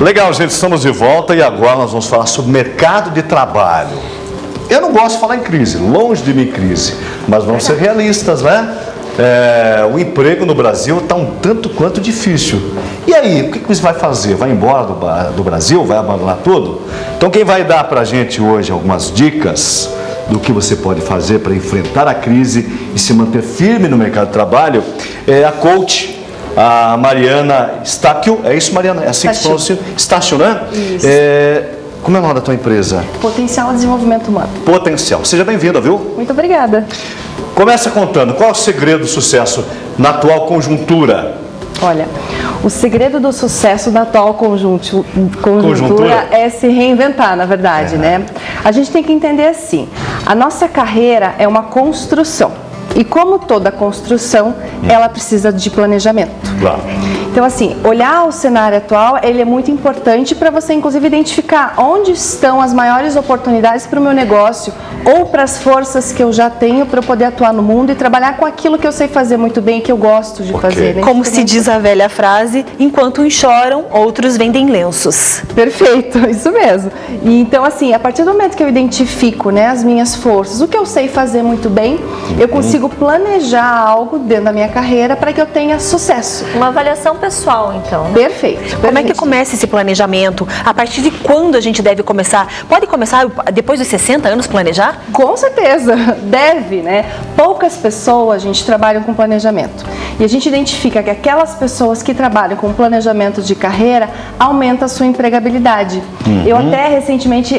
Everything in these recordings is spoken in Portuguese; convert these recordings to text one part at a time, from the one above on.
Legal, gente, estamos de volta e agora nós vamos falar sobre mercado de trabalho. Eu não gosto de falar em crise, longe de mim crise, mas vamos ser realistas, né? O emprego no Brasil está um tanto quanto difícil. E aí, o que você vai fazer? Vai embora do Brasil? Vai abandonar tudo? Então quem vai dar para a gente hoje algumas dicas do que você pode fazer para enfrentar a crise e se manter firme no mercado de trabalho é a coach, a Mariana Stáquio. É isso, Mariana? É assim que se pronuncia? Stáquio, né? Isso. Como é o nome da tua empresa? Potencial Desenvolvimento Humano. Potencial. Seja bem-vinda, viu? Muito obrigada. Começa contando, qual é o segredo do sucesso na atual conjuntura? Olha, o segredo do sucesso na atual conjuntura é se reinventar, na verdade, né? A gente tem que entender assim, a nossa carreira é uma construção. E como toda construção, ela precisa de planejamento. Claro. Então, assim, olhar o cenário atual, ele é muito importante para você, inclusive, identificar onde estão as maiores oportunidades para o meu negócio ou para as forças que eu já tenho para eu poder atuar no mundo e trabalhar com aquilo que eu sei fazer muito bem, que eu gosto de fazer. Né? Como se diz a velha frase, enquanto uns choram, outros vendem lenços. Perfeito, isso mesmo. E então, assim, a partir do momento que eu identifico, né, as minhas forças, o que eu sei fazer muito bem, eu consigo planejar algo dentro da minha carreira para que eu tenha sucesso. Uma avaliação pessoal, então. Perfeito. Como é que começa esse planejamento? A partir de quando a gente deve começar? Pode começar depois dos 60 anos planejar? Com certeza, deve, né? Poucas pessoas, a gente, trabalham com planejamento. E a gente identifica que aquelas pessoas que trabalham com planejamento de carreira aumenta a sua empregabilidade. Eu até recentemente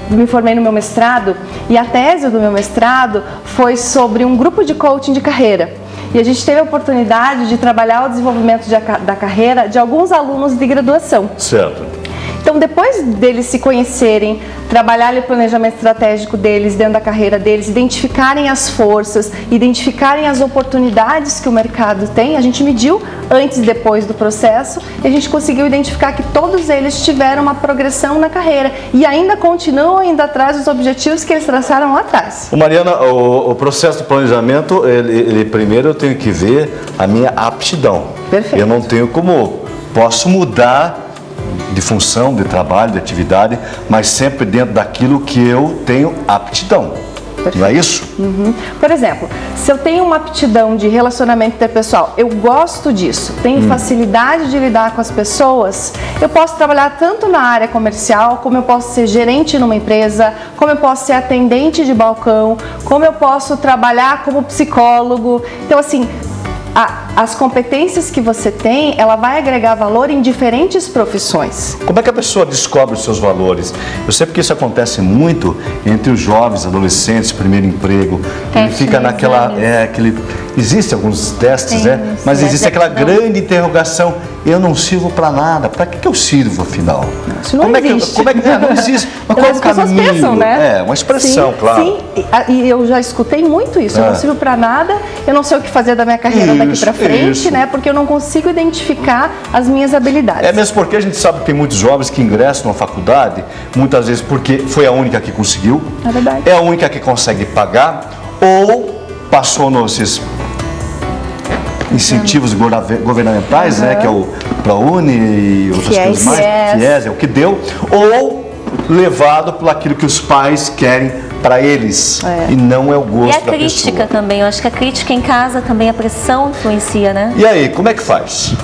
me formei no meu mestrado e a tese do meu mestrado foi sobre um grupo de coaching de carreira. E a gente teve a oportunidade de trabalhar o desenvolvimento da carreira de alguns alunos de graduação. Certo. Então, depois deles se conhecerem, trabalharem o planejamento estratégico deles, dentro da carreira deles, identificarem as forças, identificarem as oportunidades que o mercado tem, a gente mediu antes e depois do processo e a gente conseguiu identificar que todos eles tiveram uma progressão na carreira e ainda continuam indo atrás dos objetivos que eles traçaram lá atrás. Mariana, o processo de planejamento, ele primeiro eu tenho que ver a minha aptidão. Perfeito. Eu não tenho posso mudar de função, de trabalho, de atividade, mas sempre dentro daquilo que eu tenho aptidão. Perfeito. Não é isso? Por exemplo, se eu tenho uma aptidão de relacionamento interpessoal, eu gosto disso, tenho facilidade de lidar com as pessoas, eu posso trabalhar tanto na área comercial, como eu posso ser gerente numa empresa, como eu posso ser atendente de balcão, como eu posso trabalhar como psicólogo. Então, assim, as competências que você tem, ela vai agregar valor em diferentes profissões. Como é que a pessoa descobre os seus valores? Eu sei porque isso acontece muito entre os jovens, adolescentes, primeiro emprego. Ele fica naquela... Existem alguns testes, né? Mas existe aquela grande interrogação. Eu não sirvo para nada. Para que eu sirvo, afinal? Isso não existe. Não existe. Mas qual é o caminho? Pensam, né? Uma expressão, sim, claro. Sim, e eu já escutei muito isso. Eu não sirvo para nada, eu não sei o que fazer da minha carreira daqui para frente, né? Porque eu não consigo identificar as minhas habilidades. É mesmo porque a gente sabe que tem muitos jovens que ingressam na faculdade, muitas vezes porque foi a única que conseguiu, é verdade. É a única que consegue pagar, ou passou nesses incentivos governamentais, né? Que é o ProUni e outras coisas mais, FIES, é o que deu, ou levado por aquilo que os pais querem para eles, e não é o gosto da pessoa. E a crítica também, eu acho que a crítica em casa também, a pressão influencia, né? E aí, como é que faz?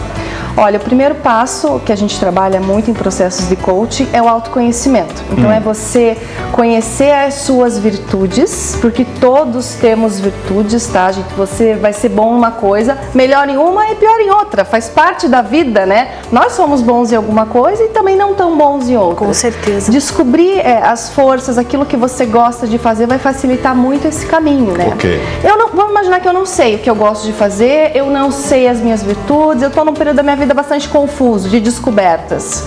Olha, o primeiro passo que a gente trabalha muito em processos de coaching é o autoconhecimento. Então é você conhecer as suas virtudes, porque todos temos virtudes, tá, gente? Você vai ser bom em uma coisa, melhor em uma e pior em outra. Faz parte da vida, né? Nós somos bons em alguma coisa e também não tão bons em outra. Com certeza. Descobrir as forças, aquilo que você gosta de fazer vai facilitar muito esse caminho, né? Ok. Vamos imaginar que eu não sei o que eu gosto de fazer, eu não sei as minhas virtudes, eu estou num período da minha vida bastante confuso, de descobertas.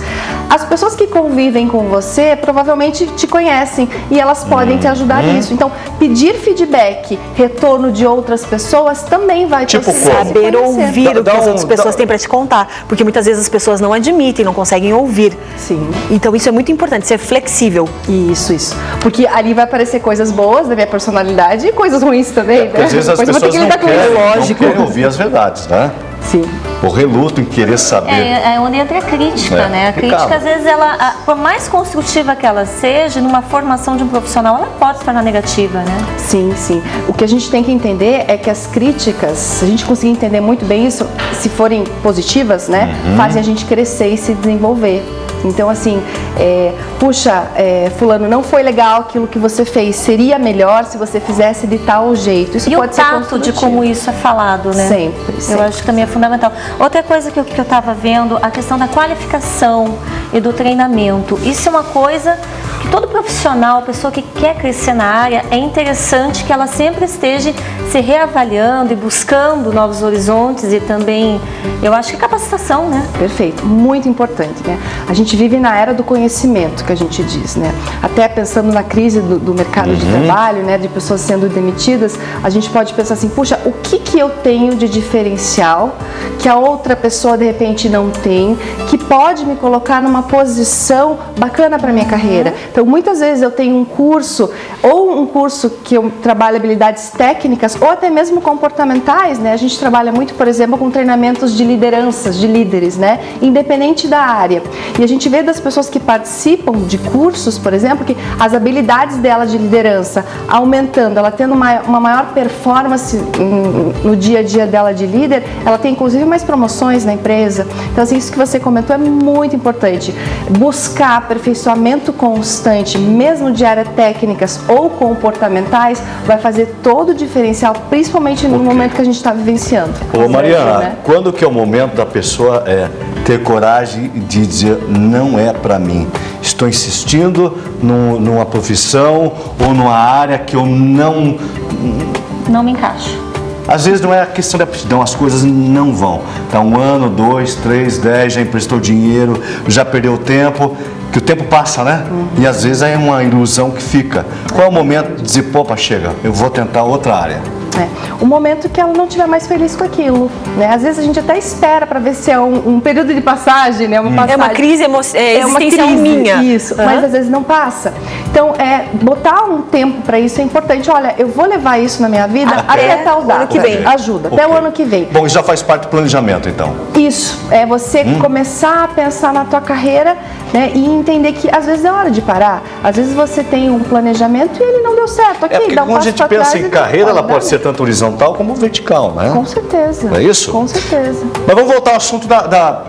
As pessoas que convivem com você provavelmente te conhecem e elas podem te ajudar nisso. Então, pedir feedback, retorno de outras pessoas também vai te auxiliar. Saber ouvir o que as outras pessoas têm para te contar, porque muitas vezes as pessoas não admitem, não conseguem ouvir. Sim. Então isso é muito importante, ser flexível. Isso. Porque ali vai aparecer coisas boas da minha personalidade e coisas ruins também, né? Porque às vezes as pessoas não querem ouvir as verdades, né? Sim. Eu reluto em querer saber. É onde entra a crítica, né? A crítica, às vezes, por mais construtiva que ela seja, numa formação de um profissional, ela pode se tornar negativa, né? Sim, sim. O que a gente tem que entender é que as críticas, se a gente conseguir entender muito bem isso, se forem positivas, né, fazem a gente crescer e se desenvolver. Então, assim, puxa, fulano, não foi legal aquilo que você fez, seria melhor se você fizesse de tal jeito. Isso e pode o ser tato construtivo. de como isso é falado, né? Sempre. Eu acho que também é fundamental. Outra coisa que eu estava vendo, a questão da qualificação e do treinamento. Isso é uma coisa que todo profissional, pessoa que quer crescer na área, é interessante que ela sempre esteja se reavaliando e buscando novos horizontes e também, eu acho que capacitação, né? Perfeito, muito importante, né? A gente vive na era do conhecimento, que a gente diz, né? Até pensando na crise do mercado de trabalho, né? De pessoas sendo demitidas, a gente pode pensar assim, puxa, o que eu tenho de diferencial que a outra pessoa de repente não tem, que pode me colocar numa posição bacana para minha carreira? Então, muitas vezes eu tenho um curso, ou um curso que eu trabalho habilidades técnicas, ou até mesmo comportamentais, né? A gente trabalha muito, por exemplo, com treinamentos de lideranças, de líderes, né? Independente da área. E a gente vê das pessoas que participam de cursos, por exemplo, que as habilidades dela de liderança aumentando, ela tendo uma maior performance no dia a dia dela de líder, ela tem inclusive mais promoções na empresa. Então, assim, isso que você comentou é muito importante. Buscar aperfeiçoamento constante, mesmo de áreas técnicas ou comportamentais, vai fazer todo o diferencial, principalmente no momento que a gente está vivenciando. Ô Mariana, quando que é o momento da pessoa ter coragem de dizer não é para mim? Estou insistindo numa profissão ou numa área que eu não me encaixo. Às vezes não é a questão da aptidão, as coisas não vão. Tá 1 ano, 2, 3, 10, já emprestou dinheiro, já perdeu tempo, que o tempo passa, né? E às vezes é uma ilusão que fica. Qual é o momento de dizer, opa, chega, eu vou tentar outra área? O momento que ela não estiver mais feliz com aquilo, né? Às vezes a gente até espera para ver se é um período de passagem, né? É uma crise existencial minha. Isso, mas às vezes não passa. Então, botar um tempo para isso é importante. Olha, eu vou levar isso na minha vida até tal data. Ano que vem. Ajuda, até o ano que vem. Bom, isso já faz parte do planejamento, então. Isso, é você começar a pensar na tua carreira, né? E entender que às vezes é hora de parar. Às vezes você tem um planejamento e ele não deu certo. Porque quando a gente pensa em carreira, ela pode ser tanto horizontal como vertical, né? Com certeza. Não é isso? Com certeza. Mas vamos voltar ao assunto da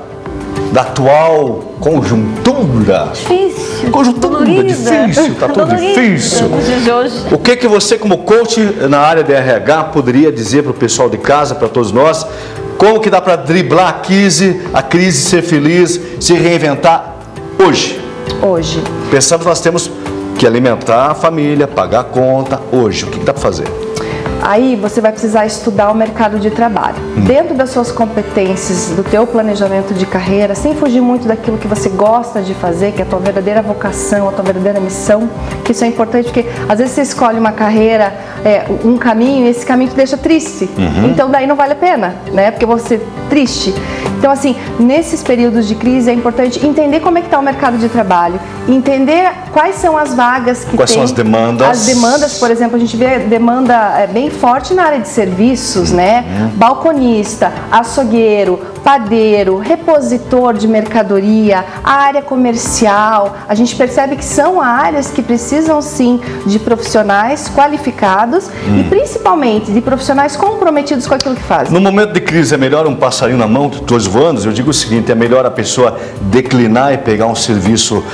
atual conjuntura. Difícil. Conjuntura difícil, tá tudo difícil. O que você, como coach na área de RH, poderia dizer para o pessoal de casa, para todos nós, como que dá para driblar a crise, ser feliz, se reinventar hoje? Hoje. Pensando que nós temos que alimentar a família, pagar a conta, hoje, o que dá para fazer? Aí você vai precisar estudar o mercado de trabalho. Dentro das suas competências, do teu planejamento de carreira, sem fugir muito daquilo que você gosta de fazer, que é a tua verdadeira vocação, a tua verdadeira missão, que isso é importante porque às vezes você escolhe uma carreira, um caminho, e esse caminho te deixa triste. Então daí não vale a pena, né? Porque você triste. Então, assim, nesses períodos de crise é importante entender como é que está o mercado de trabalho, entender quais são as vagas que quais tem. Quais são as demandas? As demandas, por exemplo, a gente vê demanda bem forte na área de serviços, né? Balconista, açougueiro, padeiro, repositor de mercadoria, a área comercial. A gente percebe que são áreas que precisam sim de profissionais qualificados e principalmente de profissionais comprometidos com aquilo que fazem. No momento de crise é melhor um passarinho na mão de todos voando? Eu digo o seguinte, é melhor a pessoa declinar e pegar um serviço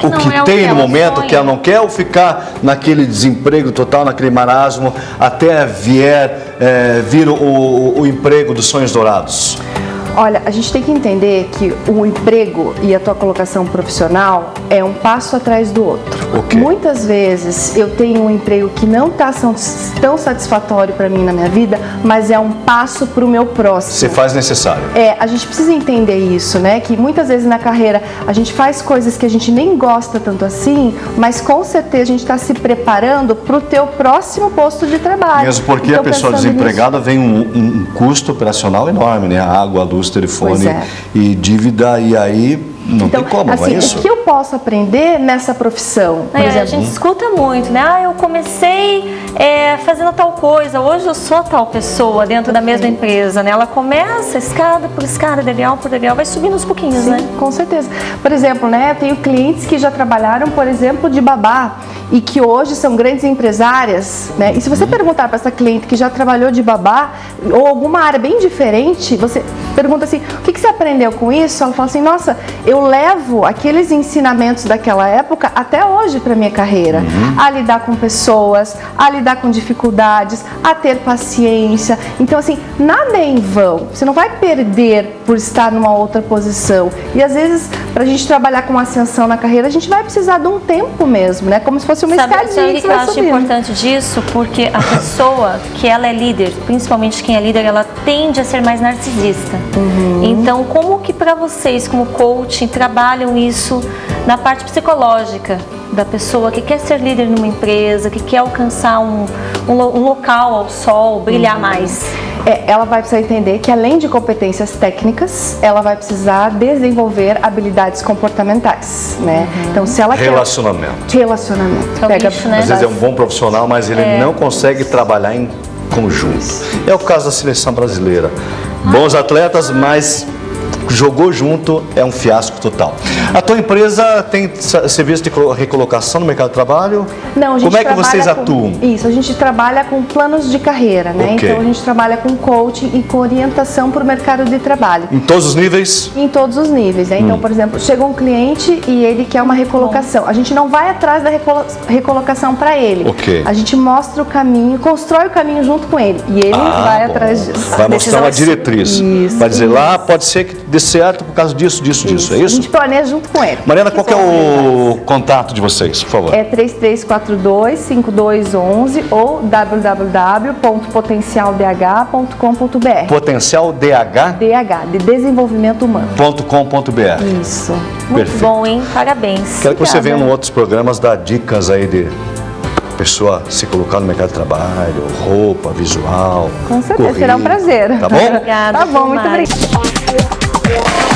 o que tem no momento que ela não quer, ou ficar naquele desemprego total, naquele marasmo, até vir o emprego dos sonhos dourados? Olha, a gente tem que entender que o emprego e a tua colocação profissional é um passo atrás do outro. Okay. Muitas vezes eu tenho um emprego que não está tão satisfatório para mim na minha vida, mas é um passo para o meu próximo. Você faz necessário. A gente precisa entender isso, né? Que muitas vezes na carreira a gente faz coisas que a gente nem gosta tanto assim, mas com certeza a gente está se preparando para o teu próximo posto de trabalho. Mesmo porque então, a pessoa desempregada vem um custo operacional enorme, né? A água, a luz, telefone e dívida, e aí Não Então, tem como, assim, não é isso? o que eu posso aprender nessa profissão? Por exemplo, A gente escuta muito, né? Eu comecei fazendo tal coisa, hoje eu sou tal pessoa dentro da mesma empresa, né? Ela começa escada por escada, degrau por degrau, vai subindo aos pouquinhos, sim, né? com certeza. Por exemplo, né, eu tenho clientes que já trabalharam, por exemplo, de babá e que hoje são grandes empresárias, né? E se você perguntar para essa cliente que já trabalhou de babá ou alguma área bem diferente, você pergunta assim, o que você aprendeu com isso? Ela fala assim, nossa, eu levo aqueles ensinamentos daquela época até hoje para minha carreira, a lidar com pessoas, a lidar com dificuldades, a ter paciência. Então, assim, nada é em vão. Você não vai perder por estar numa outra posição. E às vezes, para a gente trabalhar com ascensão na carreira, a gente vai precisar de um tempo mesmo, né? Como se fosse uma escadinha Sabe que o que você eu vai acho subindo. importante disso? Porque a pessoa que ela é líder, principalmente quem é líder, ela tende a ser mais narcisista. Então, como que para vocês, como coaching, trabalham isso na parte psicológica da pessoa que quer ser líder numa empresa, que quer alcançar um local ao sol, brilhar mais? Ela vai precisar entender que, além de competências técnicas, ela vai precisar desenvolver habilidades comportamentais, né? Então, se ela Relacionamento. quer... Relacionamento. É o bicho, né? Às vezes é um bom profissional, mas ele não consegue trabalhar em conjunto. É o caso da seleção brasileira. Bons atletas, mas jogou junto, é um fiasco total. A tua empresa tem serviço de recolocação no mercado de trabalho? Não, a gente Como é que trabalha vocês com- atuam? Isso, a gente trabalha com planos de carreira, né? Ok. Então a gente trabalha com coaching e com orientação para o mercado de trabalho. Em todos os níveis? Em todos os níveis, né? Então, por exemplo, chega um cliente e ele quer uma recolocação. A gente não vai atrás da recolocação para ele. Ok. A gente mostra o caminho, constrói o caminho junto com ele. E ele vai atrás disso. Vai mostrar uma diretriz. Isso, Vai dizer, isso. lá pode ser que dê certo por causa disso, disso, disso. É A isso? gente planeja junto com ele. Mariana, qual que é o contato de vocês, por favor? É 3342-5211 ou www.potencialdh.com.br. Potencialdh.com.br. DH, de desenvolvimento humano. Isso. Muito Perfeito. bom, hein? Parabéns. Quero que você venha em outros programas dar dicas aí de pessoa se colocar no mercado de trabalho, roupa, visual. Com certeza, será um prazer. Tá bom? Obrigada, Tá bom, muito Mari. obrigada.